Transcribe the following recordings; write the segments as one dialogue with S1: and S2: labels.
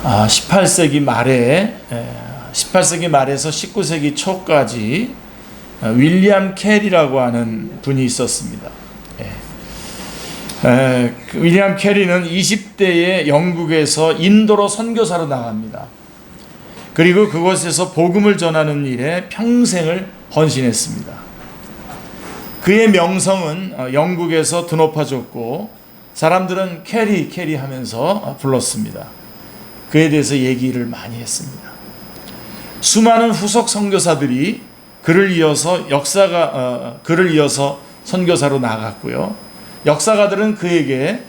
S1: 18세기 말에서 19세기 초까지 윌리엄 캐리라고 하는 분이 있었습니다. 윌리엄 캐리는 20대에 영국에서 인도로 선교사로 나갑니다. 그리고 그곳에서 복음을 전하는 일에 평생을 헌신했습니다. 그의 명성은 영국에서 드높아졌고 사람들은 캐리 하면서 불렀습니다. 그에 대해서 얘기를 많이 했습니다. 수많은 후속 선교사들이 그를 이어서 선교사로 나갔고요. 역사가들은 그에게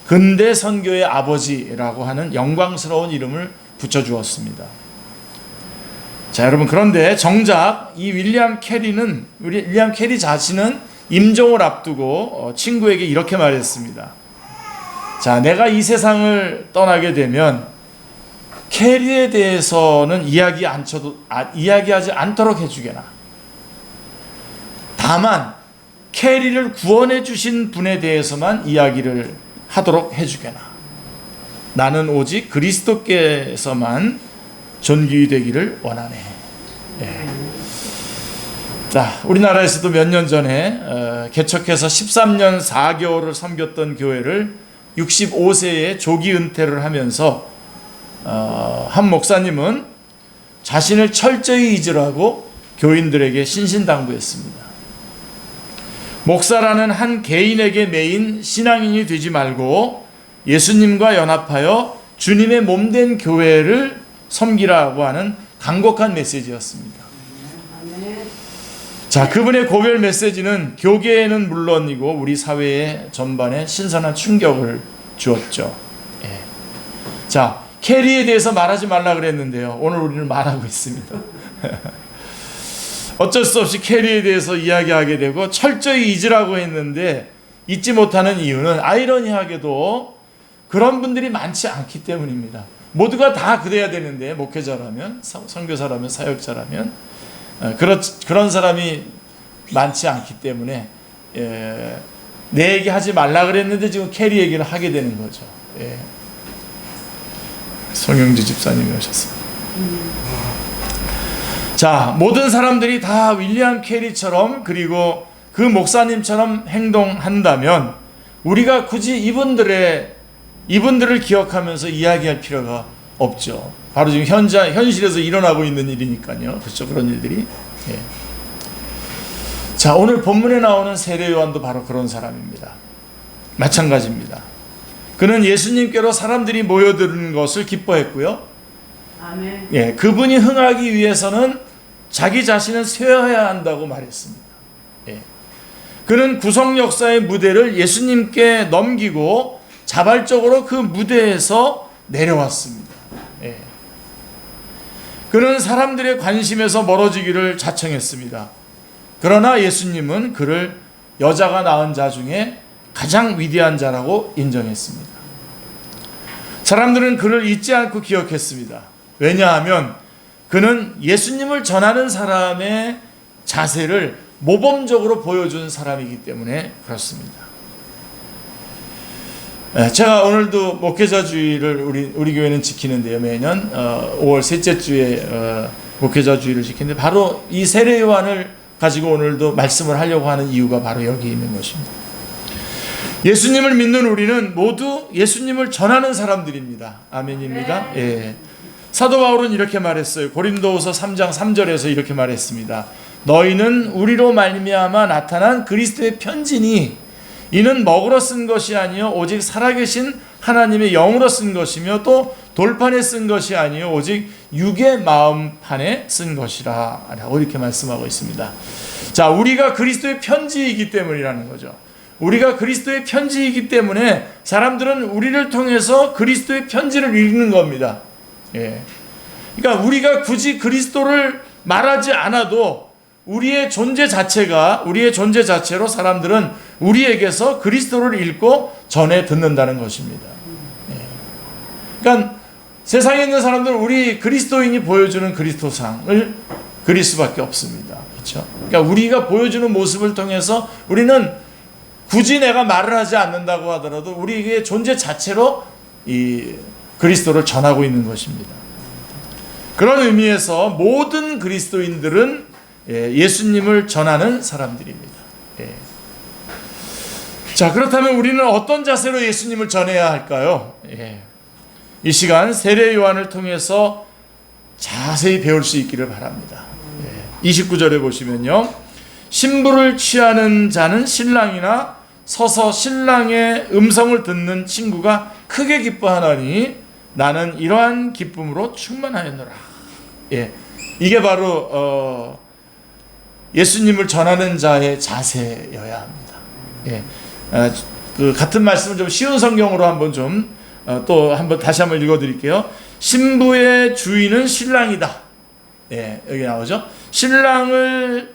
S1: 근대 선교의 아버지라고 하는 영광스러운 이름을 붙여주었습니다. 자, 여러분, 그런데 정작 이 윌리엄 캐리 자신은 임종을 앞두고 친구에게 이렇게 말했습니다. 자, 내가 이 세상을 떠나게 되면 캐리에 대해서는 이야기하지 않도록 해주게나. 다만 캐리를 구원해 주신 분에 대해서만 이야기를 하도록 해주게나. 나는 오직 그리스도께서만 존귀되기를 원하네. 자, 우리나라에서도 몇 년 전에 개척해서 13년 4개월을 섬겼던 교회를 65세에 조기 은퇴를 하면서 한 목사님은 자신을 철저히 잊으라고 교인들에게 신신당부했습니다. 목사라는 한 개인에게 매인 신앙인이 되지 말고 예수님과 연합하여 주님의 몸된 교회를 섬기라고 하는 간곡한 메시지였습니다. 자, 그분의 고별 메시지는 교계에는 물론이고 우리 사회의 전반에 신선한 충격을 주었죠. 자, 캐리에 대해서 말하지 말라 그랬는데요. 오늘 우리는 말하고 있습니다. 어쩔 수 없이 캐리에 대해서 이야기하게 되고 철저히 잊으라고 했는데 잊지 못하는 이유는 아이러니하게도 그런 분들이 많지 않기 때문입니다. 모두가 다 그래야 되는데, 목회자라면, 선교사라면, 사역자라면 그런 사람이 많지 않기 때문에 내 얘기 하지 말라 그랬는데 지금 캐리 얘기를 하게 되는 거죠. 송영주 집사님이 오셨습니다. 자, 모든 사람들이 다 윌리엄 캐리처럼 그리고 그 목사님처럼 행동한다면 우리가 굳이 이분들을 기억하면서 이야기할 필요가 없죠. 바로 지금 현실에서 일어나고 있는 일이니까요. 그렇죠, 그런 일들이. 자, 오늘 본문에 나오는 세례 요한도 바로 그런 사람입니다. 마찬가지입니다. 그는 예수님께로 사람들이 모여드는 것을 기뻐했고요. 아멘. 그분이 흥하기 위해서는 자기 자신을 세워야 한다고 말했습니다. 그는 구속 역사의 무대를 예수님께 넘기고 자발적으로 그 무대에서 내려왔습니다. 그는 사람들의 관심에서 멀어지기를 자청했습니다. 그러나 예수님은 그를 여자가 낳은 자 중에 가장 위대한 자라고 인정했습니다. 사람들은 그를 잊지 않고 기억했습니다. 왜냐하면 그는 예수님을 전하는 사람의 자세를 모범적으로 보여준 사람이기 때문에 그렇습니다. 제가 오늘도 목회자 주일을 우리 교회는 지키는데요. 매년 5월 셋째 주에 목회자 주일을 지키는데 바로 이 세례 요한을 가지고 오늘도 말씀을 하려고 하는 이유가 바로 여기 있는 것입니다. 예수님을 믿는 우리는 모두 예수님을 전하는 사람들입니다. 아멘입니다. 사도 바울은 이렇게 말했어요. 고린도후서 3장 3절에서 이렇게 말했습니다. 너희는 우리로 말미암아 나타난 그리스도의 편지니 이는 먹으러 쓴 것이 아니요 오직 살아계신 하나님의 영으로 쓴 것이며 또 돌판에 쓴 것이 아니요 오직 육의 마음판에 쓴 것이라 라고 이렇게 말씀하고 있습니다. 자, 우리가 그리스도의 편지이기 때문이라는 거죠. 우리가 그리스도의 편지이기 때문에 사람들은 우리를 통해서 그리스도의 편지를 읽는 겁니다. 그러니까 우리가 굳이 그리스도를 말하지 않아도 우리의 존재 자체로 사람들은 우리에게서 그리스도를 읽고 전해 듣는다는 것입니다. 그러니까 세상에 있는 사람들은 우리 그리스도인이 보여주는 그리스도상을 그릴 수밖에 없습니다. 그렇죠? 그러니까 우리가 보여주는 모습을 통해서 우리는 굳이 내가 말을 하지 않는다고 하더라도 우리의 존재 자체로 그리스도를 전하고 있는 것입니다. 그런 의미에서 모든 그리스도인들은 예수님을 전하는 사람들입니다. 자, 그렇다면 우리는 어떤 자세로 예수님을 전해야 할까요? 이 시간 세례 요한을 통해서 자세히 배울 수 있기를 바랍니다. 29절에 보시면요, 신부를 취하는 자는 신랑이나 서서 신랑의 음성을 듣는 친구가 크게 기뻐하나니 나는 이러한 기쁨으로 충만하였노라. 이게 바로 예수님을 전하는 자의 자세여야 합니다. 그 같은 말씀을 좀 쉬운 성경으로 한번 다시 한번 읽어드릴게요. 신부의 주인은 신랑이다. 여기 나오죠. 신랑을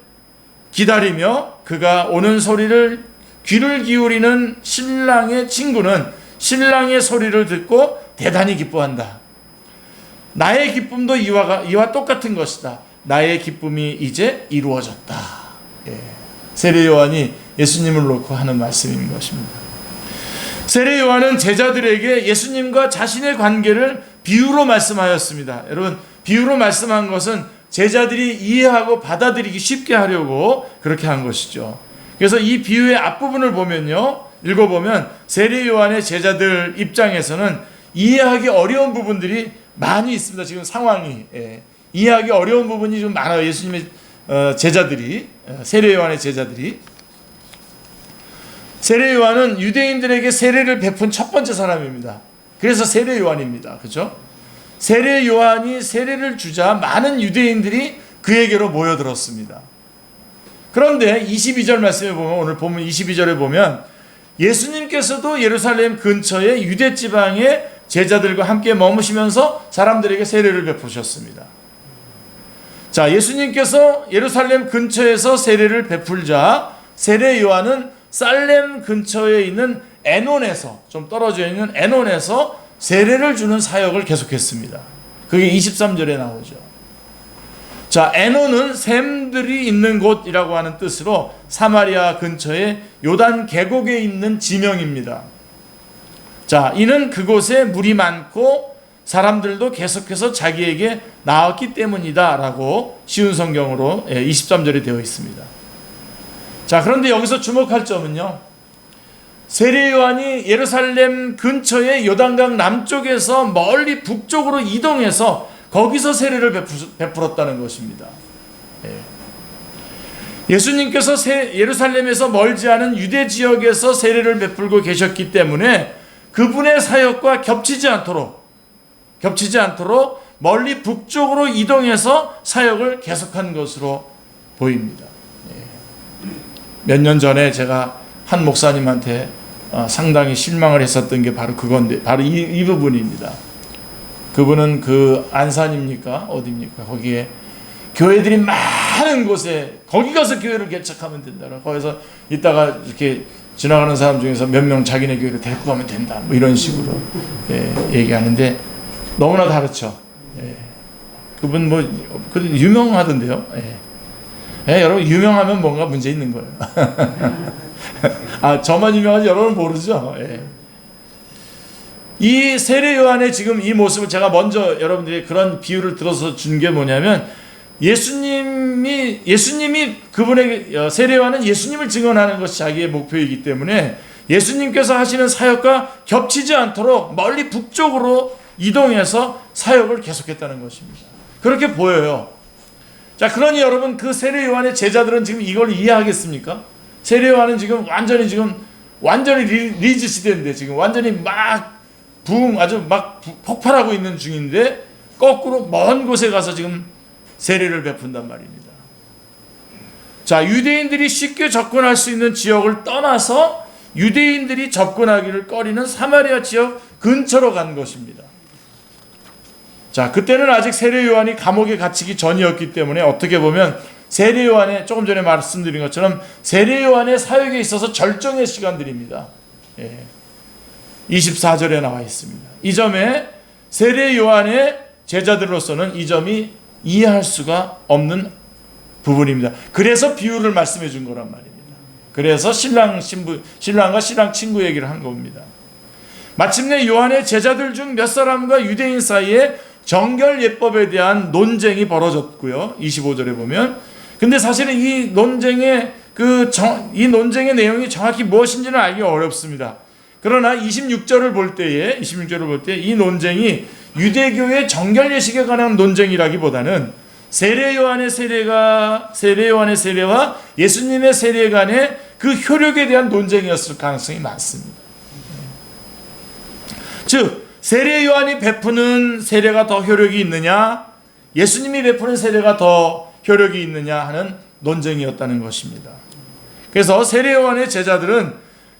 S1: 기다리며 그가 오는 소리를 귀를 기울이는 신랑의 친구는 신랑의 소리를 듣고 대단히 기뻐한다. 나의 기쁨도 이와 똑같은 것이다. 나의 기쁨이 이제 이루어졌다. 세례 요한이 예수님을 놓고 하는 말씀인 것입니다. 세례 요한은 제자들에게 예수님과 자신의 관계를 비유로 말씀하였습니다. 여러분, 비유로 말씀한 것은 제자들이 이해하고 받아들이기 쉽게 하려고 그렇게 한 것이죠. 그래서 이 비유의 앞부분을 읽어보면 세례 요한의 제자들 입장에서는 이해하기 어려운 부분들이 많이 있습니다. 지금 상황이 이해하기 어려운 부분이 좀 많아요. 예수님의 제자들이, 세례 요한의 제자들이. 세례 요한은 유대인들에게 세례를 베푼 첫 번째 사람입니다. 그래서 세례 요한입니다. 그렇죠? 세례 요한이 세례를 주자 많은 유대인들이 그에게로 모여들었습니다. 그런데 22절 말씀에 보면, 오늘 본문 22절에 보면 예수님께서도 예루살렘 근처의 유대 지방의 제자들과 함께 머무시면서 사람들에게 세례를 베푸셨습니다. 자, 예수님께서 예루살렘 근처에서 세례를 베풀자 세례 요한은 살렘 근처에 있는 에논에서, 좀 떨어져 있는 에논에서 세례를 주는 사역을 계속했습니다. 그게 23절에 나오죠. 자, 에논은 샘들이 있는 곳이라고 하는 뜻으로 사마리아 근처에 요단 계곡에 있는 지명입니다. 자, 이는 그곳에 물이 많고 사람들도 계속해서 자기에게 나왔기 때문이다 라고 쉬운 성경으로 23절에 되어 있습니다. 자, 그런데 여기서 주목할 점은요, 세례 요한이 예루살렘 근처의 요단강 남쪽에서 멀리 북쪽으로 이동해서 거기서 세례를 베풀었다는 것입니다. 예수님께서 예루살렘에서 멀지 않은 유대 지역에서 세례를 베풀고 계셨기 때문에 그분의 사역과 겹치지 않도록 멀리 북쪽으로 이동해서 사역을 계속한 것으로 보입니다. 몇 년 전에 제가 한 목사님한테 상당히 실망을 했었던 게 바로 그건데, 바로 이 부분입니다. 그분은 그 안산입니까? 어디입니까? 거기에 교회들이 많은 곳에, 거기 가서 교회를 개척하면 된다. 거기서 있다가 이렇게 지나가는 사람 중에서 몇 명 자기네 교회를 데리고 가면 된다. 뭐 이런 식으로 얘기하는데 너무나 다르죠. 그분 유명하던데요. 여러분, 유명하면 뭔가 문제 있는 거예요. 저만 유명하지 여러분은 모르죠. 이 세례 요한의 지금 이 모습을 제가 먼저 여러분들이 그런 비유를 들어서 준 게 뭐냐면, 예수님이 그분에게, 세례 요한은 예수님을 증언하는 것이 자기의 목표이기 때문에 예수님께서 하시는 사역과 겹치지 않도록 멀리 북쪽으로 이동해서 사역을 계속했다는 것입니다. 그렇게 보여요. 자, 그러니 여러분, 그 세례 요한의 제자들은 지금 이걸 이해하겠습니까? 세례 요한은 지금 완전히 리즈 시대인데 지금 완전히 아주 폭발하고 있는 중인데 거꾸로 먼 곳에 가서 지금 세례를 베푼단 말입니다. 자, 유대인들이 쉽게 접근할 수 있는 지역을 떠나서 유대인들이 접근하기를 꺼리는 사마리아 지역 근처로 간 것입니다. 자, 그때는 아직 세례 요한이 감옥에 갇히기 전이었기 때문에 어떻게 보면 세례 요한의, 조금 전에 말씀드린 것처럼 세례 요한의 사역에 있어서 절정의 시간들입니다. 24절에 나와 있습니다. 이 점에 세례 요한의 제자들로서는 이 점이 이해할 수가 없는 부분입니다. 그래서 비유를 말씀해 준 거란 말입니다. 그래서 신랑과 신랑 친구 얘기를 한 겁니다. 마침내 요한의 제자들 중 몇 사람과 유대인 사이에 정결 예법에 대한 논쟁이 벌어졌고요. 25절에 보면. 근데 사실은 이 논쟁의 내용이 정확히 무엇인지는 알기 어렵습니다. 그러나 26절을 볼 때에 이 논쟁이 유대교의 정결 예식에 관한 논쟁이라기보다는 세례 요한의 세례와 예수님의 세례 간의 그 효력에 대한 논쟁이었을 가능성이 많습니다. 즉 세례 요한이 베푸는 세례가 더 효력이 있느냐, 예수님이 베푸는 세례가 더 효력이 있느냐 하는 논쟁이었다는 것입니다. 그래서 세례 요한의 제자들은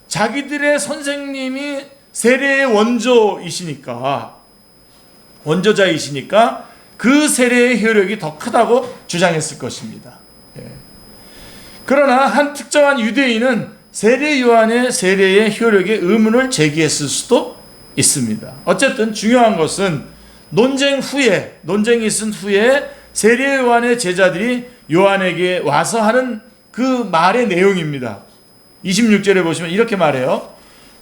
S1: 자기들의 선생님이 세례의 원조자이시니까 그 세례의 효력이 더 크다고 주장했을 것입니다. 그러나 한 특정한 유대인은 세례 요한의 세례의 효력에 의문을 제기했을 수도 있습니다. 어쨌든 중요한 것은 논쟁이 있은 후에 세례 요한의 제자들이 요한에게 와서 하는 그 말의 내용입니다. 26절에 보시면 이렇게 말해요.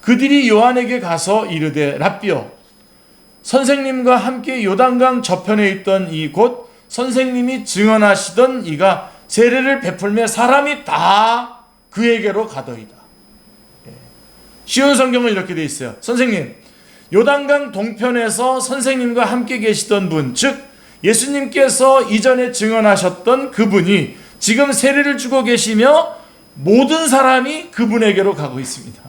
S1: 그들이 요한에게 가서 이르되 랍비여, 선생님과 함께 요단강 저편에 있던 이 곧 선생님이 증언하시던 이가 세례를 베풀며 사람이 다 그에게로 가더이다. 쉬운 성경은 이렇게 돼 있어요. 선생님, 요단강 동편에서 선생님과 함께 계시던 분, 즉 예수님께서 이전에 증언하셨던 그분이 지금 세례를 주고 계시며 모든 사람이 그분에게로 가고 있습니다.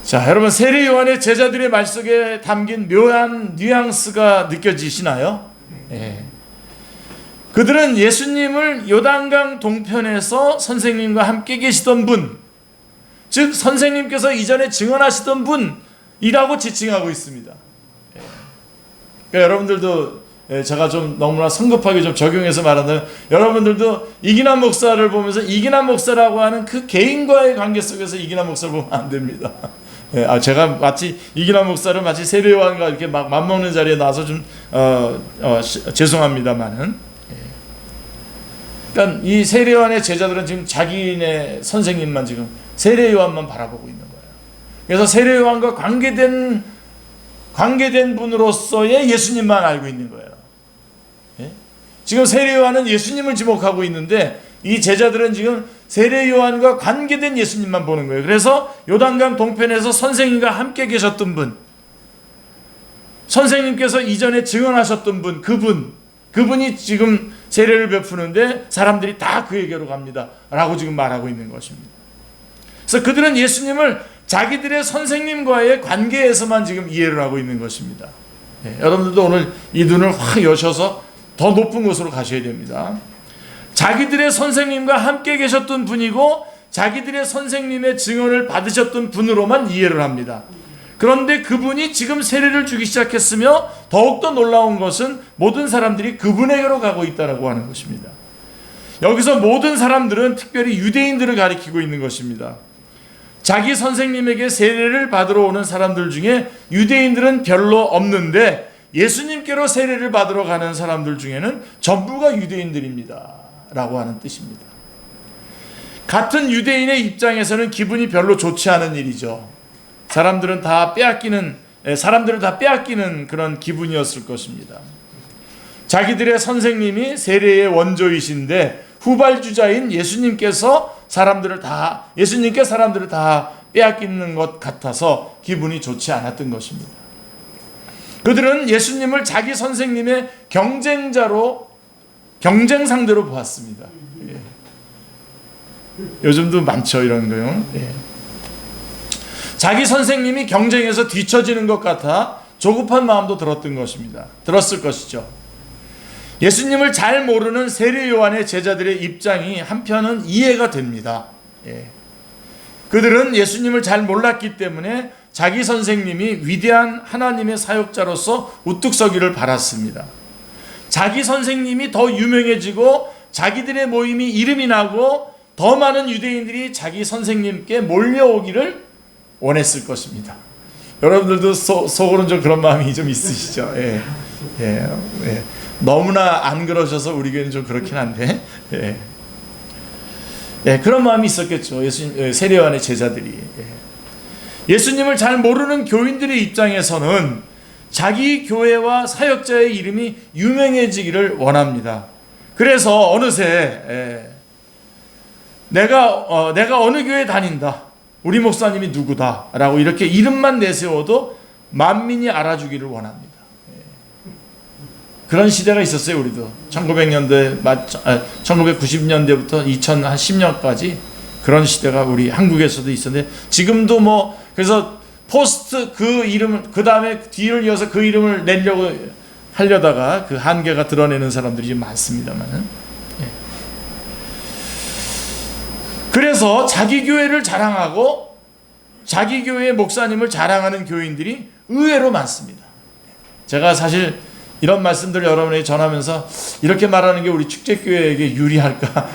S1: 자, 여러분, 세례 요한의 제자들의 말 속에 담긴 묘한 뉘앙스가 느껴지시나요? 그들은 예수님을 요단강 동편에서 선생님과 함께 계시던 분, 즉 선생님께서 이전에 증언하시던 분이라고 지칭하고 있습니다. 그러니까 여러분들도 제가 좀 너무나 성급하게 좀 적용해서 말한다면, 여러분들도 이기남 목사를 보면서 이기남 목사라고 하는 그 개인과의 관계 속에서 이기남 목사를 보면 안 됩니다. 제가 마치 이기남 목사를 마치 세례 요한과 이렇게 막 맞먹는 자리에 나와서 좀 죄송합니다만은, 그러니까 이 세례 요한의 제자들은 지금 자기네 선생님만 지금 세례 요한만 바라보고 있는 거예요. 그래서 세례 요한과 관계된 분으로서의 예수님만 알고 있는 거예요. 지금 세례 요한은 예수님을 지목하고 있는데 이 제자들은 지금 세례 요한과 관계된 예수님만 보는 거예요. 그래서 요단강 동편에서 선생님과 함께 계셨던 분, 선생님께서 이전에 증언하셨던 분, 그분이 지금 세례를 베푸는데 사람들이 다 그에게로 갑니다 라고 지금 말하고 있는 것입니다. 그래서 그들은 예수님을 자기들의 선생님과의 관계에서만 지금 이해를 하고 있는 것입니다. 여러분들도 오늘 이 눈을 확 여셔서 더 높은 곳으로 가셔야 됩니다. 자기들의 선생님과 함께 계셨던 분이고 자기들의 선생님의 증언을 받으셨던 분으로만 이해를 합니다. 그런데 그분이 지금 세례를 주기 시작했으며 더욱더 놀라운 것은 모든 사람들이 그분에게로 가고 있다고 하는 것입니다. 여기서 모든 사람들은 특별히 유대인들을 가리키고 있는 것입니다. 자기 선생님에게 세례를 받으러 오는 사람들 중에 유대인들은 별로 없는데 예수님께로 세례를 받으러 가는 사람들 중에는 전부가 유대인들입니다 라고 하는 뜻입니다. 같은 유대인의 입장에서는 기분이 별로 좋지 않은 일이죠. 사람들을 다 빼앗기는 그런 기분이었을 것입니다. 자기들의 선생님이 세례의 원조이신데 후발주자인 예수님께 사람들을 다 빼앗기는 것 같아서 기분이 좋지 않았던 것입니다. 그들은 예수님을 자기 선생님의 경쟁 상대로 보았습니다. 요즘도 많죠, 이런 거요. 자기 선생님이 경쟁에서 뒤처지는 것 같아 조급한 마음도 들었을 것이죠. 예수님을 잘 모르는 세례 요한의 제자들의 입장이 한편은 이해가 됩니다. 그들은 예수님을 잘 몰랐기 때문에 자기 선생님이 위대한 하나님의 사역자로서 우뚝 서기를 바랐습니다. 자기 선생님이 더 유명해지고 자기들의 모임이 이름이 나고 더 많은 유대인들이 자기 선생님께 몰려오기를 원했을 것입니다. 여러분들도 속으로는 좀 그런 마음이 좀 있으시죠? 너무나 안 그러셔서 우리 교회는 좀 그렇긴 한데, 예, 그런 마음이 있었겠죠. 세례요한의 제자들이. 예수님을 잘 모르는 교인들의 입장에서는 자기 교회와 사역자의 이름이 유명해지기를 원합니다. 그래서 어느새 내가 어느 교회 다닌다, 우리 목사님이 누구다 라고 이렇게 이름만 내세워도 만민이 알아주기를 원합니다. 그런 시대가 있었어요. 우리도 1900년대 1990년대부터 2010년까지 그런 시대가 우리 한국에서도 있었는데, 지금도 그래서 포스트 그 이름, 그 다음에 뒤를 이어서 그 이름을 내려고 하려다가 그 한계가 드러내는 사람들이 좀 많습니다만은. 그래서 자기 교회를 자랑하고 자기 교회의 목사님을 자랑하는 교인들이 의외로 많습니다. 제가 사실 이런 말씀들을 여러분에게 전하면서 이렇게 말하는 게 우리 축제교회에게 유리할까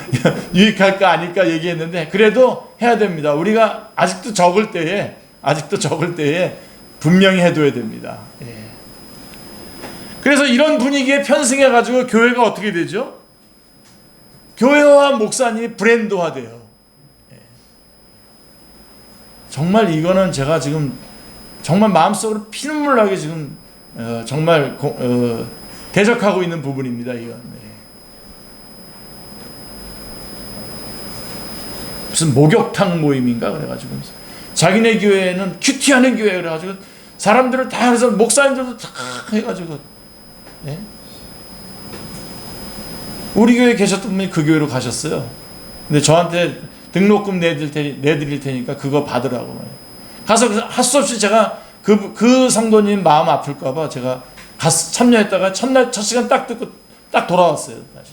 S1: 유익할까 아닐까 얘기했는데, 그래도 해야 됩니다. 우리가 아직도 적을 때에 분명히 해둬야 됩니다. 그래서 이런 분위기에 편승해가지고 교회가 어떻게 되죠? 교회와 목사님이 브랜드화돼요. 정말 이거는 제가 지금 정말 마음속으로 피눈물 나게 지금 정말 대적하고 있는 부분입니다. 이건. 무슨 목욕탕 모임인가 그래가지고 자기네 교회는 큐티하는 교회 그래가지고 사람들을 다 해서 목사님들도 다 해가지고 우리 교회에 계셨던 분이 그 교회로 가셨어요. 근데 저한테 등록금 내드릴 테니까 그거 받으라고 가서 할 수 없이 제가 그 성도님 마음 아플까봐 제가 참여했다가 첫 시간 딱 듣고 딱 돌아왔어요. 다시.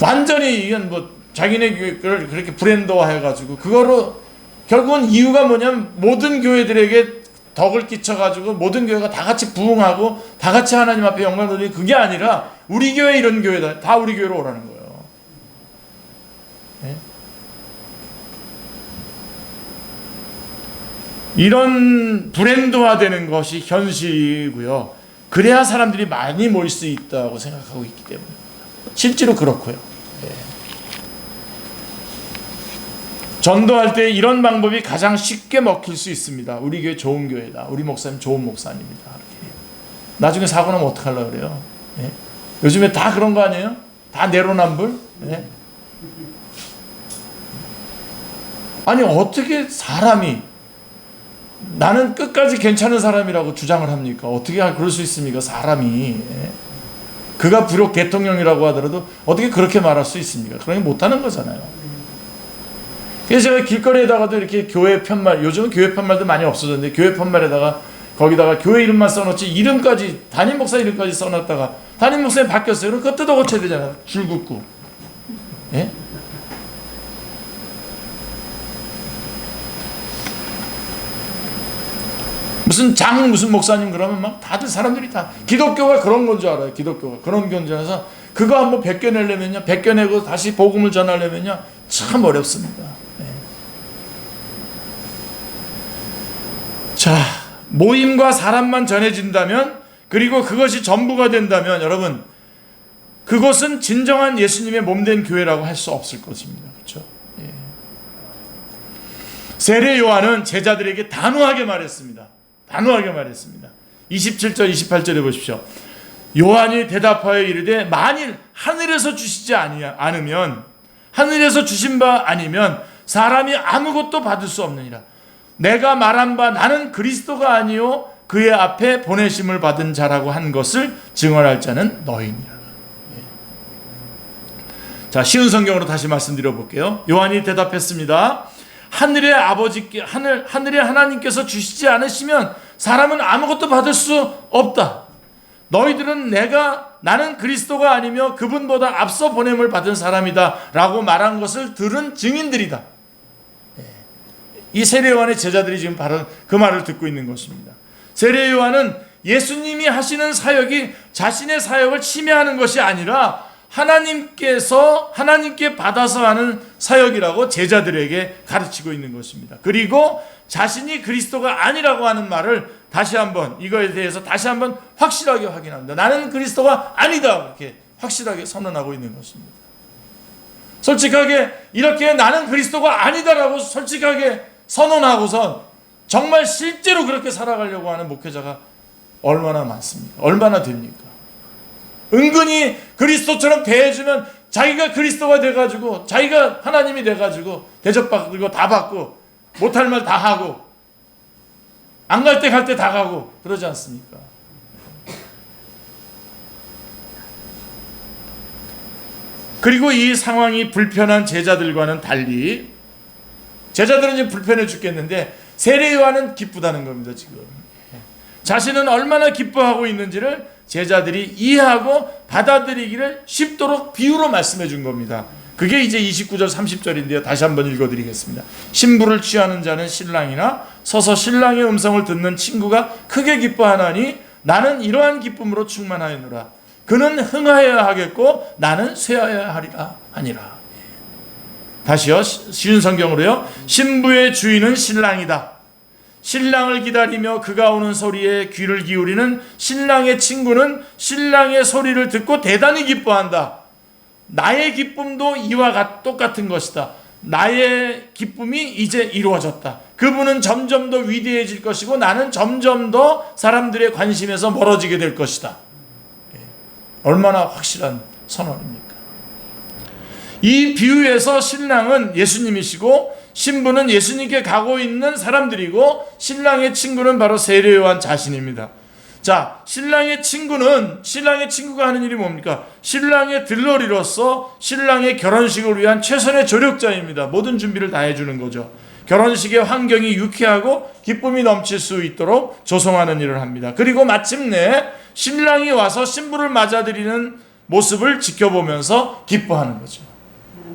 S1: 완전히 이건 자기네 교회를 그렇게 브랜드화 해가지고 그거로 결국은 이유가 뭐냐면 모든 교회들에게 덕을 끼쳐가지고 모든 교회가 다 같이 부흥하고 다 같이 하나님 앞에 영광 돌리는, 그게 아니라 우리 교회 이런 교회다, 다 우리 교회로 오라는 거예요. 이런 브랜드화되는 것이 현실이고요. 그래야 사람들이 많이 모일 수 있다고 생각하고 있기 때문입니다. 실제로 그렇고요. 전도할 때 이런 방법이 가장 쉽게 먹힐 수 있습니다. 우리 교회 좋은 교회다, 우리 목사님 좋은 목사님이다. 이렇게. 나중에 사고 나면 어떡하려고 그래요? 요즘에 다 그런 거 아니에요? 다 내로남불? 아니 어떻게 사람이 나는 끝까지 괜찮은 사람이라고 주장을 합니까? 어떻게 그럴 수 있습니까? 사람이. 그가 비록 대통령이라고 하더라도 어떻게 그렇게 말할 수 있습니까? 그러니 못하는 거잖아요. 그래서 제가 길거리에다가도 이렇게 교회 편말, 요즘은 교회 편말도 많이 없어졌는데 교회 편말에다가 거기다가 교회 이름만 써놓지 이름까지, 담임 목사 이름까지 써놨다가 담임 목사님 바뀌었어요. 그럼 그거 뜯어 고쳐야 되잖아요. 줄 긋고. 무슨 목사님 그러면 막 다들 사람들이 다 기독교가 그런 건 줄 알아요. 기독교가 그런 건 줄 알아서 그거 한번 벗겨내려면요, 벗겨내고 다시 복음을 전하려면요 참 어렵습니다. 자, 모임과 사람만 전해진다면, 그리고 그것이 전부가 된다면 여러분, 그것은 진정한 예수님의 몸된 교회라고 할 수 없을 것입니다. 그렇죠? 세례 요한은 제자들에게 단호하게 말했습니다. 27절 28절에 보십시오. 요한이 대답하여 이르되 만일 하늘에서 주시지 않으면, 하늘에서 주신 바 아니면 사람이 아무것도 받을 수 없느니라. 내가 말한 바 나는 그리스도가 아니요 그의 앞에 보내심을 받은 자라고 한 것을 증언할 자는 너희니라. 자, 쉬운 성경으로 다시 말씀드려 볼게요. 요한이 대답했습니다. 하늘의 하나님께서 주시지 않으시면 사람은 아무것도 받을 수 없다. 너희들은 나는 그리스도가 아니며 그분보다 앞서 보냄을 받은 사람이다 라고 말한 것을 들은 증인들이다. 이 세례 요한의 제자들이 지금 바로 그 말을 듣고 있는 것입니다. 세례 요한은 예수님이 하시는 사역이 자신의 사역을 침해하는 것이 아니라 하나님께 받아서 하는 사역이라고 제자들에게 가르치고 있는 것입니다. 그리고 자신이 그리스도가 아니라고 하는 말을 다시 한번, 이거에 대해서 다시 한번 확실하게 확인합니다. 나는 그리스도가 아니다, 이렇게 확실하게 선언하고 있는 것입니다. 솔직하게 이렇게 나는 그리스도가 아니다라고 솔직하게 선언하고선 정말 실제로 그렇게 살아가려고 하는 목회자가 얼마나 많습니까? 얼마나 됩니까? 은근히 그리스도처럼 대해주면 자기가 그리스도가 돼가지고 자기가 하나님이 돼가지고 대접받고 다 받고 못할 말 다 하고 안 갈 때 갈 때 다 가고 그러지 않습니까? 그리고 이 상황이 불편한 제자들과는 달리 제자들은 이제 불편해 죽겠는데 세례 요한은 기쁘다는 겁니다. 지금 자신은 얼마나 기뻐하고 있는지를 제자들이 이해하고 받아들이기를 쉽도록 비유로 말씀해 준 겁니다. 그게 이제 29절 30절인데요. 다시 한번 읽어드리겠습니다. 신부를 취하는 자는 신랑이나 서서 신랑의 음성을 듣는 친구가 크게 기뻐하나니 나는 이러한 기쁨으로 충만하였노라. 그는 흥하여야 하겠고 나는 쇠하여야 하리라 하니라. 다시요. 쉬운 성경으로요. 신부의 주인은 신랑이다. 신랑을 기다리며 그가 오는 소리에 귀를 기울이는 신랑의 친구는 신랑의 소리를 듣고 대단히 기뻐한다. 나의 기쁨도 이와 똑같은 것이다. 나의 기쁨이 이제 이루어졌다. 그분은 점점 더 위대해질 것이고 나는 점점 더 사람들의 관심에서 멀어지게 될 것이다. 얼마나 확실한 선언입니까? 이 비유에서 신랑은 예수님이시고 신부는 예수님께 가고 있는 사람들이고 신랑의 친구는 바로 세례 요한 자신입니다. 자, 신랑의 친구가 하는 일이 뭡니까? 신랑의 들러리로서 신랑의 결혼식을 위한 최선의 조력자입니다. 모든 준비를 다 해주는 거죠. 결혼식의 환경이 유쾌하고 기쁨이 넘칠 수 있도록 조성하는 일을 합니다. 그리고 마침내 신랑이 와서 신부를 맞아들이는 모습을 지켜보면서 기뻐하는 거죠.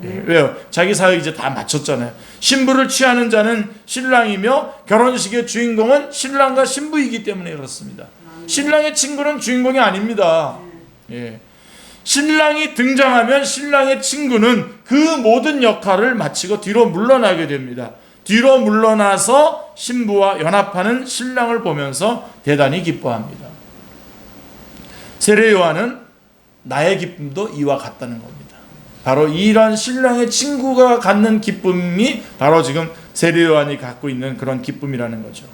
S1: 예, 왜요? 자기 사역 이제 다 마쳤잖아요. 신부를 취하는 자는 신랑이며 결혼식의 주인공은 신랑과 신부이기 때문에 그렇습니다. 신랑의 친구는 주인공이 아닙니다. 예. 신랑이 등장하면 신랑의 친구는 그 모든 역할을 마치고 뒤로 물러나게 됩니다. 뒤로 물러나서 신부와 연합하는 신랑을 보면서 대단히 기뻐합니다. 세례 요한은 나의 기쁨도 이와 같다는 겁니다. 바로 이런 신랑의 친구가 갖는 기쁨이 바로 지금 세례 요한이 갖고 있는 그런 기쁨이라는 거죠.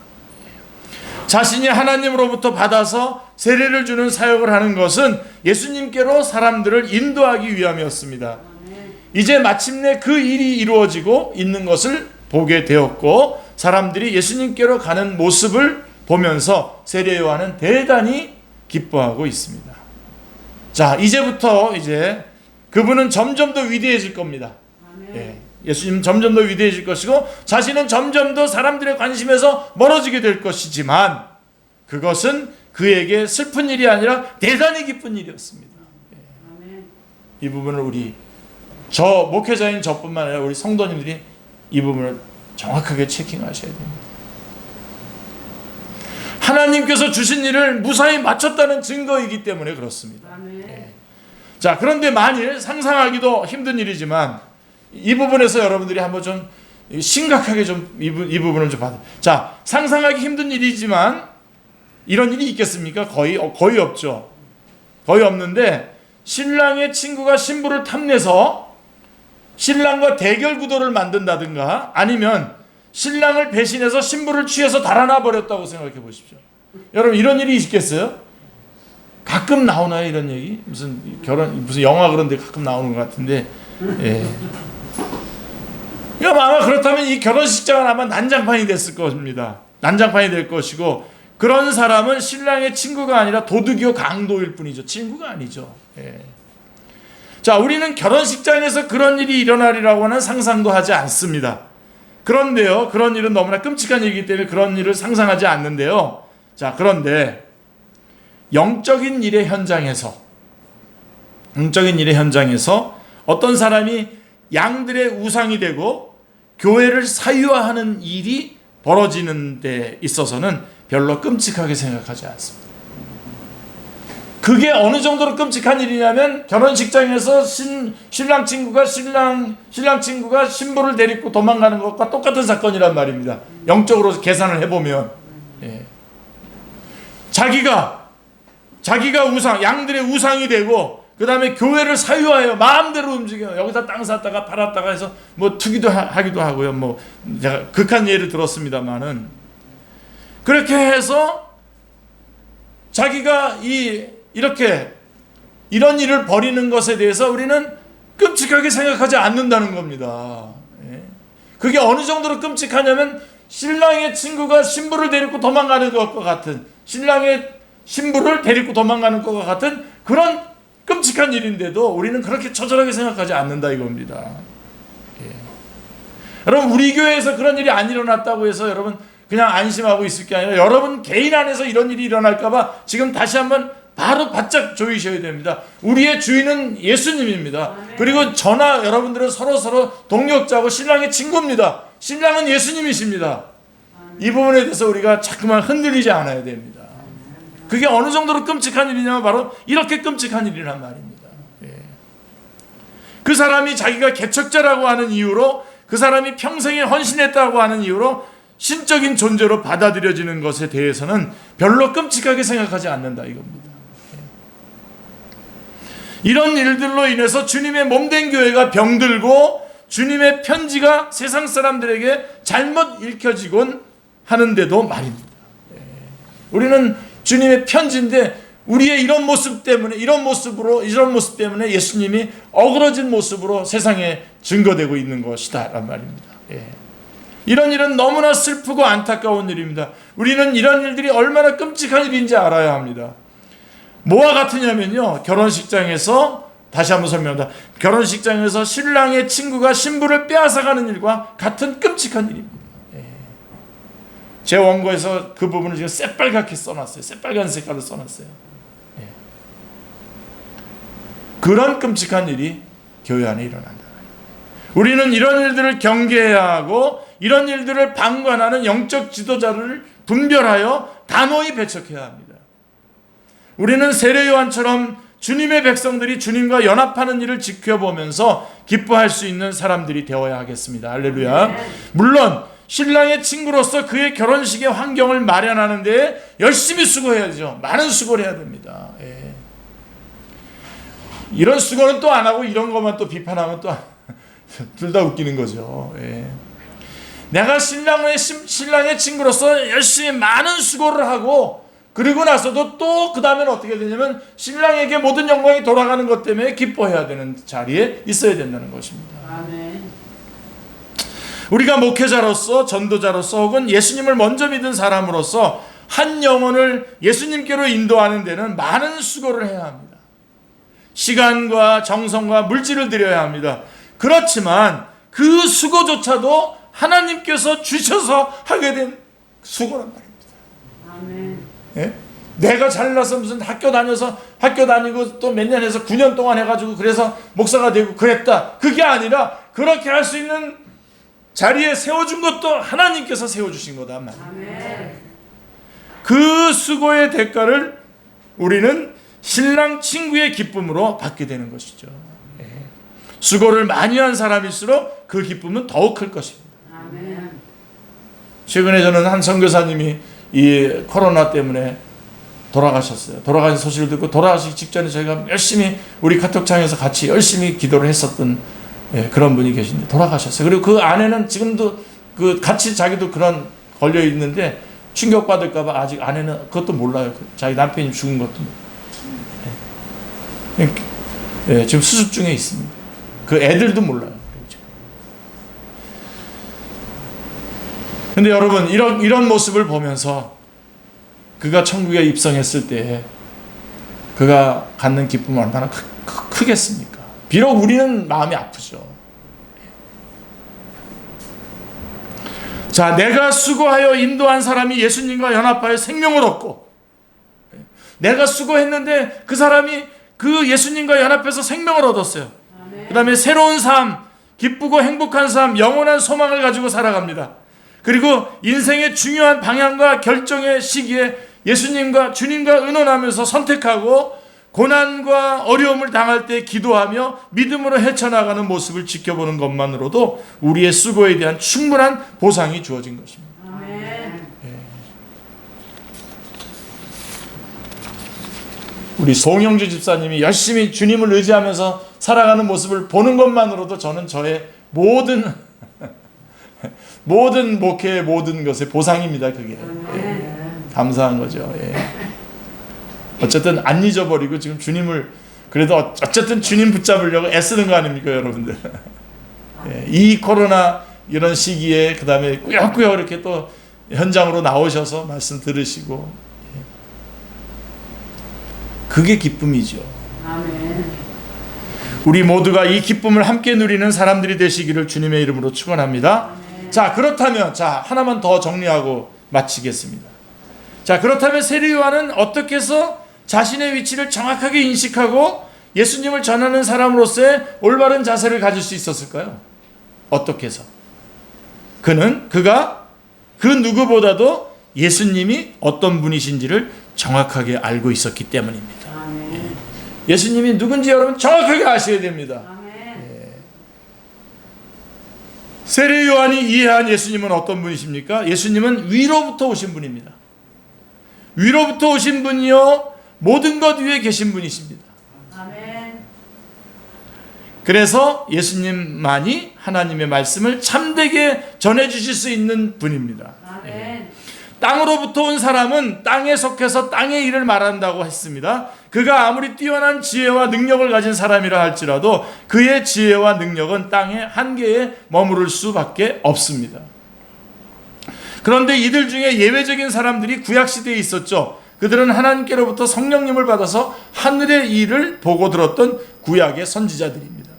S1: 자신이 하나님으로부터 받아서 세례를 주는 사역을 하는 것은 예수님께로 사람들을 인도하기 위함이었습니다. 이제 마침내 그 일이 이루어지고 있는 것을 보게 되었고 사람들이 예수님께로 가는 모습을 보면서 세례 요한은 대단히 기뻐하고 있습니다. 자, 이제부터 이제 그분은 점점 더 위대해질 겁니다. 예, 예수님은 점점 더 위대해질 것이고 자신은 점점 더 사람들의 관심에서 멀어지게 될 것이지만 그것은 그에게 슬픈 일이 아니라 대단히 기쁜 일이었습니다. 예. 이 부분을 목회자인 저뿐만 아니라 우리 성도님들이 이 부분을 정확하게 체킹하셔야 됩니다. 하나님께서 주신 일을 무사히 마쳤다는 증거이기 때문에 그렇습니다. 예. 자, 그런데 만일 상상하기도 힘든 일이지만 이 부분에서 여러분들이 한번 좀 심각하게 좀 이 부분을 좀 받아. 자, 상상하기 힘든 일이지만 이런 일이 있겠습니까? 거의 없죠. 거의 없는데 신랑의 친구가 신부를 탐내서 신랑과 대결 구도를 만든다든가 아니면 신랑을 배신해서 신부를 취해서 달아나 버렸다고 생각해 보십시오. 여러분 이런 일이 있겠어요? 가끔 나오나요 이런 얘기? 무슨 영화 그런 데 가끔 나오는 것 같은데 예. 아마 그렇다면 이 결혼식장은 아마 난장판이 됐을 겁니다. 난장판이 될 것이고 그런 사람은 신랑의 친구가 아니라 도둑이요 강도일 뿐이죠. 친구가 아니죠. 예. 자, 우리는 결혼식장에서 그런 일이 일어나리라고는 상상도 하지 않습니다. 그런데요, 그런 일은 너무나 끔찍한 일이기 때문에 그런 일을 상상하지 않는데요. 자, 그런데 영적인 일의 현장에서 어떤 사람이 양들의 우상이 되고 교회를 사유화하는 일이 벌어지는 데 있어서는 별로 끔찍하게 생각하지 않습니다. 그게 어느 정도로 끔찍한 일이냐면 결혼식장에서 신랑 친구가 신부를 데리고 도망가는 것과 똑같은 사건이란 말입니다. 영적으로 계산을 해보면 자기가 양들의 우상이 되고 그 다음에 교회를 사유하여 마음대로 움직여요. 여기다 땅 샀다가 팔았다가 해서 뭐 투기도 하기도 하고요. 뭐 제가 극한 예를 들었습니다만은 그렇게 해서 자기가 이렇게 이런 일을 벌이는 것에 대해서 우리는 끔찍하게 생각하지 않는다는 겁니다. 그게 어느 정도로 끔찍하냐면 신랑의 친구가 신부를 데리고 도망가는 것과 같은, 신랑의 신부를 데리고 도망가는 것과 같은 그런 끔찍한 일인데도 우리는 그렇게 처절하게 생각하지 않는다 이겁니다. 여러분, 우리 교회에서 그런 일이 안 일어났다고 해서 여러분 그냥 안심하고 있을 게 아니라 여러분 개인 안에서 이런 일이 일어날까봐 지금 다시 한번 바로 바짝 조이셔야 됩니다. 우리의 주인은 예수님입니다. 그리고 저나 여러분들은 서로 동력자고 신랑의 친구입니다. 신랑은 예수님이십니다. 이 부분에 대해서 우리가 자꾸만 흔들리지 않아야 됩니다. 그게 어느 정도로 끔찍한 일이냐면 바로 이렇게 끔찍한 일이란 말입니다. 그 사람이 자기가 개척자라고 하는 이유로, 그 사람이 평생에 헌신했다고 하는 이유로 신적인 존재로 받아들여지는 것에 대해서는 별로 끔찍하게 생각하지 않는다 이겁니다. 이런 일들로 인해서 주님의 몸된 교회가 병들고 주님의 편지가 세상 사람들에게 잘못 읽혀지곤 하는데도 말입니다. 우리는 주님의 편지인데 우리의 이런 모습 때문에 이런 모습 때문에 예수님이 어그러진 모습으로 세상에 증거되고 있는 것이다 라는 말입니다. 이런 일은 너무나 슬프고 안타까운 일입니다. 우리는 이런 일들이 얼마나 끔찍한 일인지 알아야 합니다. 뭐와 같으냐면요, 결혼식장에서, 다시 한번 설명합니다. 결혼식장에서 신랑의 친구가 신부를 빼앗아가는 일과 같은 끔찍한 일입니다. 제 원고에서 그 부분을 지금 새빨갛게 써놨어요. 새빨간 색깔로 써놨어요. 그런 끔찍한 일이 교회 안에 일어난다. 우리는 이런 일들을 경계해야 하고 이런 일들을 방관하는 영적 지도자를 분별하여 단호히 배척해야 합니다. 우리는 세례 요한처럼 주님의 백성들이 주님과 연합하는 일을 지켜보면서 기뻐할 수 있는 사람들이 되어야 하겠습니다. 할렐루야. 물론 신랑의 친구로서 그의 결혼식의 환경을 마련하는 데 열심히 수고해야죠. 많은 수고를 해야 됩니다. 이런 수고는 또 안 하고 이런 것만 또 비판하면 또 둘 다 웃기는 거죠. 내가 신랑의 친구로서 열심히 많은 수고를 하고 그리고 나서도 또 그 다음에는 어떻게 되냐면 신랑에게 모든 영광이 돌아가는 것 때문에 기뻐해야 되는 자리에 있어야 된다는 것입니다.
S2: 아멘.
S1: 우리가 목회자로서, 전도자로서 혹은 예수님을 먼저 믿은 사람으로서 한 영혼을 예수님께로 인도하는 데는 많은 수고를 해야 합니다. 시간과 정성과 물질을 들여야 합니다. 그렇지만 그 수고조차도 하나님께서 주셔서 하게 된 수고란 말입니다.
S2: 아멘.
S1: 내가 잘나서 무슨 학교 다니고 또 몇 년 해서 9년 동안 해가지고 그래서 목사가 되고 그랬다. 그게 아니라 그렇게 할 수 있는 자리에 세워준 것도 하나님께서 세워주신 거다 말이에요.
S2: 아멘.
S1: 그 수고의 대가를 우리는 신랑 친구의 기쁨으로 받게 되는 것이죠. 수고를 많이 한 사람일수록 그 기쁨은 더욱 클 것입니다.
S2: 아멘.
S1: 최근에 저는 한 선교사님이 이 코로나 때문에 돌아가셨어요. 돌아가신 소식을 듣고 돌아가시기 직전에 저희가 열심히 우리 카톡창에서 같이 열심히 기도를 했었던 그런 분이 계신데 돌아가셨어요. 그리고 그 아내는 지금도 그 같이 자기도 그런 걸려 있는데 충격받을까봐 아직 아내는 그것도 몰라요. 자기 남편이 죽은 것도. 지금 수습 중에 있습니다. 그 애들도 몰라요. 근데 여러분, 이런 모습을 보면서 그가 천국에 입성했을 때 그가 갖는 기쁨은 얼마나 크겠습니까? 비록 우리는 마음이 아프죠. 자, 내가 수고하여 인도한 사람이 예수님과 연합하여 생명을 얻고, 내가 수고했는데 그 사람이 그 예수님과 연합해서 생명을 얻었어요. 그 다음에 새로운 삶, 기쁘고 행복한 삶, 영원한 소망을 가지고 살아갑니다. 그리고 인생의 중요한 방향과 결정의 시기에 예수님과 주님과 의논하면서 선택하고 고난과 어려움을 당할 때 기도하며 믿음으로 헤쳐나가는 모습을 지켜보는 것만으로도 우리의 수고에 대한 충분한 보상이 주어진 것입니다. 아멘. 우리 송영주 집사님이 열심히 주님을 의지하면서 살아가는 모습을 보는 것만으로도 저는 저의 모든 목회의 모든 것의 보상입니다. 그게 감사한 거죠. 예. 어쨌든 안 잊어버리고 지금 주님을 그래도 어쨌든 주님 붙잡으려고 애쓰는 거 아닙니까, 여러분들? 예. 이 코로나 이런 시기에 그 다음에 꾸역꾸역 이렇게 또 현장으로 나오셔서 말씀 들으시고, 예. 그게 기쁨이죠.
S2: 아멘.
S1: 우리 모두가 이 기쁨을 함께 누리는 사람들이 되시기를 주님의 이름으로 축원합니다. 자, 그렇다면 하나만 더 정리하고 마치겠습니다. 자, 그렇다면 세례 요한은 어떻게 해서 자신의 위치를 정확하게 인식하고 예수님을 전하는 사람으로서의 올바른 자세를 가질 수 있었을까요? 어떻게 해서? 그가 그 누구보다도 예수님이 어떤 분이신지를 정확하게 알고 있었기 때문입니다.
S2: 아멘.
S1: 예수님이 누군지 여러분 정확하게 아셔야 됩니다.
S2: 아멘.
S1: 세례 요한이 이해한 예수님은 어떤 분이십니까? 예수님은 위로부터 오신 분입니다. 위로부터 오신 분이요 모든 것 위에 계신 분이십니다.
S2: 아멘.
S1: 그래서 예수님만이 하나님의 말씀을 참되게 전해주실 수 있는 분입니다.
S2: 아멘.
S1: 땅으로부터 온 사람은 땅에 속해서 땅의 일을 말한다고 했습니다. 그가 아무리 뛰어난 지혜와 능력을 가진 사람이라 할지라도 그의 지혜와 능력은 땅의 한계에 머무를 수밖에 없습니다. 그런데 이들 중에 예외적인 사람들이 구약시대에 있었죠. 그들은 하나님께로부터 성령님을 받아서 하늘의 일을 보고 들었던 구약의 선지자들입니다.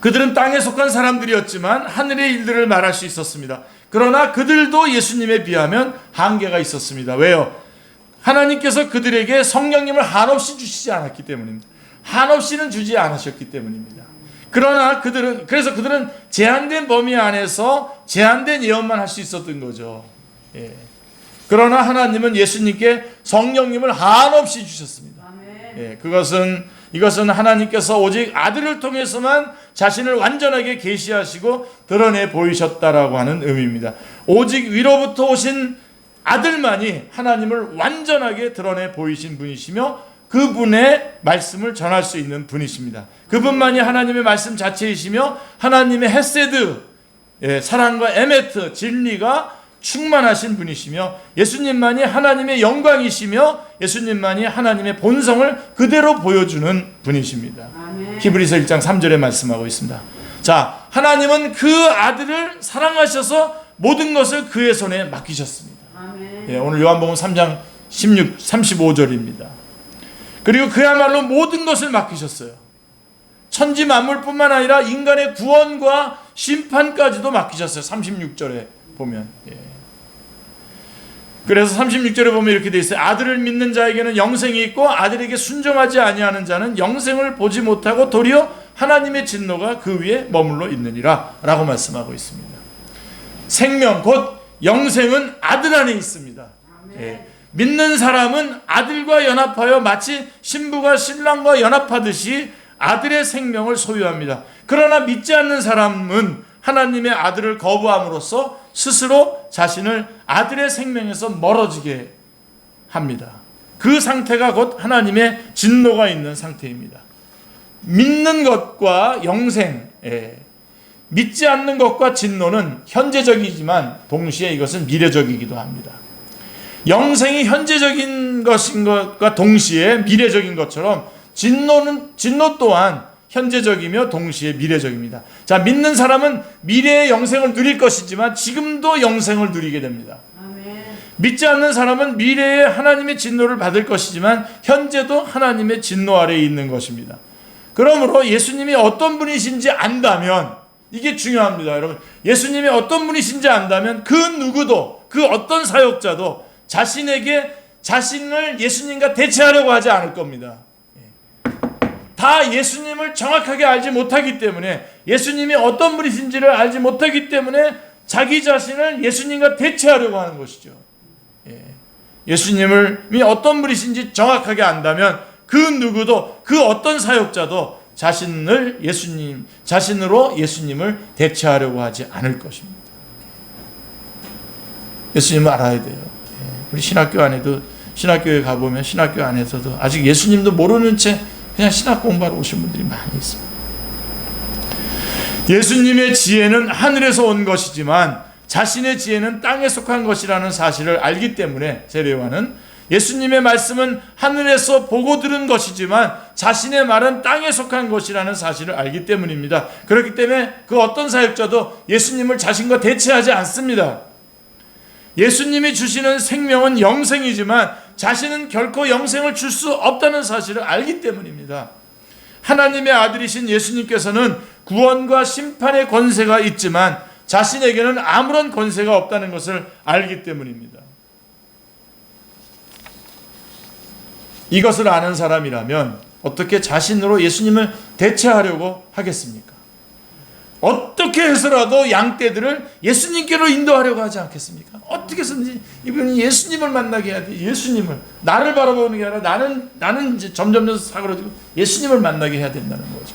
S1: 그들은 땅에 속한 사람들이었지만 하늘의 일들을 말할 수 있었습니다. 그러나 그들도 예수님에 비하면 한계가 있었습니다. 왜요? 하나님께서 그들에게 성령님을 한없이 주시지 않았기 때문입니다. 한없이는 주지 않으셨기 때문입니다. 그러나 그래서 그들은 제한된 범위 안에서 제한된 예언만 할 수 있었던 거죠. 예. 그러나 하나님은 예수님께 성령님을 한없이 주셨습니다. 예. 이것은 하나님께서 오직 아들을 통해서만 자신을 완전하게 계시하시고 드러내 보이셨다라고 하는 의미입니다. 오직 위로부터 오신 아들만이 하나님을 완전하게 드러내 보이신 분이시며 그분의 말씀을 전할 수 있는 분이십니다. 그분만이 하나님의 말씀 자체이시며 하나님의 헤세드, 사랑과 에메트, 진리가 충만하신 분이시며 예수님만이 하나님의 영광이시며 예수님만이 하나님의 본성을 그대로 보여주는 분이십니다.
S2: 아멘.
S1: 히브리서 1장 3절에 말씀하고 있습니다. 자, 하나님은 그 아들을 사랑하셔서 모든 것을 그의 손에 맡기셨습니다.
S2: 아멘.
S1: 예, 오늘 요한복음 3장 35절입니다. 그리고 그야말로 모든 것을 맡기셨어요. 천지 만물뿐만 아니라 인간의 구원과 심판까지도 맡기셨어요. 36절에 보면. 예. 그래서 36절에 보면 이렇게 되어 있어요. 아들을 믿는 자에게는 영생이 있고 아들에게 순종하지 아니하는 자는 영생을 보지 못하고 도리어 하나님의 진노가 그 위에 머물러 있느니라 라고 말씀하고 있습니다. 생명 곧 영생은 아들 안에 있습니다. 예. 믿는 사람은 아들과 연합하여 마치 신부가 신랑과 연합하듯이 아들의 생명을 소유합니다. 그러나 믿지 않는 사람은 하나님의 아들을 거부함으로써 스스로 자신을 아들의 생명에서 멀어지게 합니다. 그 상태가 곧 하나님의 진노가 있는 상태입니다. 믿는 것과 영생, 믿지 않는 것과 진노는 현재적이지만 동시에 이것은 미래적이기도 합니다. 영생이 현재적인 것인 것과 동시에 미래적인 것처럼 진노 또한 현재적이며 동시에 미래적입니다. 자, 믿는 사람은 미래의 영생을 누릴 것이지만 지금도 영생을 누리게 됩니다.
S2: 아멘.
S1: 믿지 않는 사람은 미래에 하나님의 진노를 받을 것이지만 현재도 하나님의 진노 아래에 있는 것입니다. 그러므로 예수님이 어떤 분이신지 안다면, 이게 중요합니다, 여러분. 예수님이 어떤 분이신지 안다면 그 누구도, 그 어떤 사역자도 자신을 예수님과 대체하려고 하지 않을 겁니다. 다 예수님을 정확하게 알지 못하기 때문에, 예수님이 어떤 분이신지를 알지 못하기 때문에 자기 자신을 예수님과 대체하려고 하는 것이죠. 예수님이 어떤 분이신지 정확하게 안다면 그 누구도, 그 어떤 사역자도 자신으로 예수님을 대체하려고 하지 않을 것입니다. 예수님을 알아야 돼요. 우리 신학교 안에도 신학교에 가보면 신학교 안에서도 아직 예수님도 모르는 채 그냥 신학 공부하러 오신 분들이 많이 있습니다. 예수님의 지혜는 하늘에서 온 것이지만 자신의 지혜는 땅에 속한 것이라는 사실을 알기 때문에 세례요한은 예수님의 말씀은 하늘에서 보고 들은 것이지만 자신의 말은 땅에 속한 것이라는 사실을 알기 때문입니다. 그렇기 때문에 그 어떤 사역자도 예수님을 자신과 대체하지 않습니다. 예수님이 주시는 생명은 영생이지만 자신은 결코 영생을 줄 수 없다는 사실을 알기 때문입니다. 하나님의 아들이신 예수님께서는 구원과 심판의 권세가 있지만 자신에게는 아무런 권세가 없다는 것을 알기 때문입니다. 이것을 아는 사람이라면 어떻게 자신으로 예수님을 대체하려고 하겠습니까? 어떻게 해서라도 양떼들을 예수님께로 인도하려고 하지 않겠습니까? 어떻게 해서든지 이분이 예수님을 만나게 해야 돼. 예수님을. 나를 바라보는 게 아니라 나는 이제 점점 사그러지고 예수님을 만나게 해야 된다는 거죠.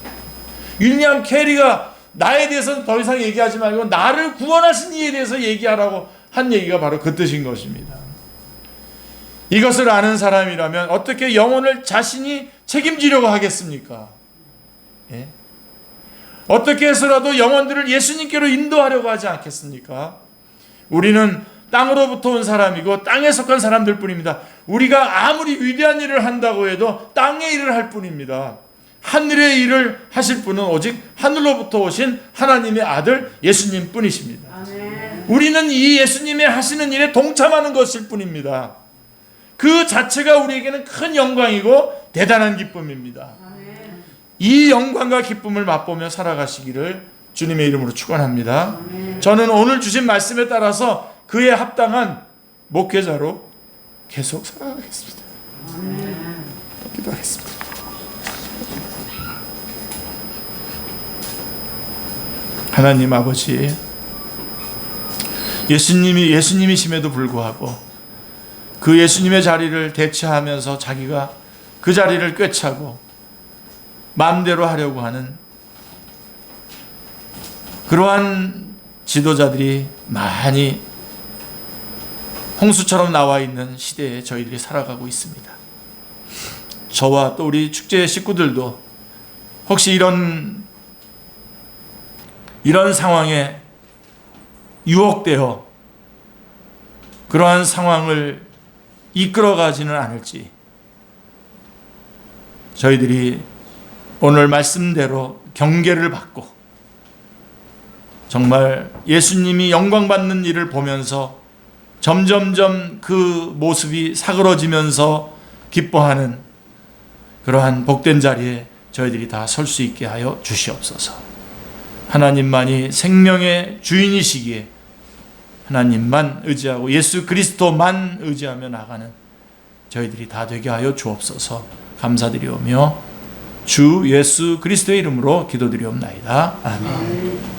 S1: 윌리엄 캐리가 나에 대해서는 더 이상 얘기하지 말고 나를 구원하신 이에 대해서 얘기하라고 한 얘기가 바로 그 뜻인 것입니다. 이것을 아는 사람이라면 어떻게 영혼을 자신이 책임지려고 하겠습니까? 예? 어떻게 해서라도 영혼들을 예수님께로 인도하려고 하지 않겠습니까? 우리는 땅으로부터 온 사람이고 땅에 속한 사람들 뿐입니다. 우리가 아무리 위대한 일을 한다고 해도 땅의 일을 할 뿐입니다. 하늘의 일을 하실 분은 오직 하늘로부터 오신 하나님의 아들 예수님 뿐이십니다.
S2: 아멘.
S1: 우리는 이 예수님의 하시는 일에 동참하는 것일 뿐입니다. 그 자체가 우리에게는 큰 영광이고 대단한 기쁨입니다.
S2: 아멘.
S1: 이 영광과 기쁨을 맛보며 살아가시기를 주님의 이름으로 축원합니다.
S2: 아멘.
S1: 저는 오늘 주신 말씀에 따라서 그에 합당한 목회자로 계속 살아가겠습니다.
S2: 아멘.
S1: 기도하겠습니다. 하나님 아버지, 예수님이 예수님이심에도 불구하고 그 예수님의 자리를 대체하면서 자기가 그 자리를 꿰차고 마음대로 하려고 하는 그러한 지도자들이 많이 홍수처럼 나와 있는 시대에 저희들이 살아가고 있습니다. 저와 또 우리 축제 식구들도 혹시 이런 상황에 유혹되어 그러한 상황을 이끌어가지는 않을지 저희들이 오늘 말씀대로 경계를 받고 정말 예수님이 영광받는 일을 보면서 점점점 그 모습이 사그러지면서 기뻐하는 그러한 복된 자리에 저희들이 다 설 수 있게 하여 주시옵소서. 하나님만이 생명의 주인이시기에 하나님만 의지하고 예수 그리스도만 의지하며 나가는 저희들이 다 되게 하여 주옵소서. 감사드리오며 주 예수 그리스도의 이름으로 기도드리옵나이다. 아멘.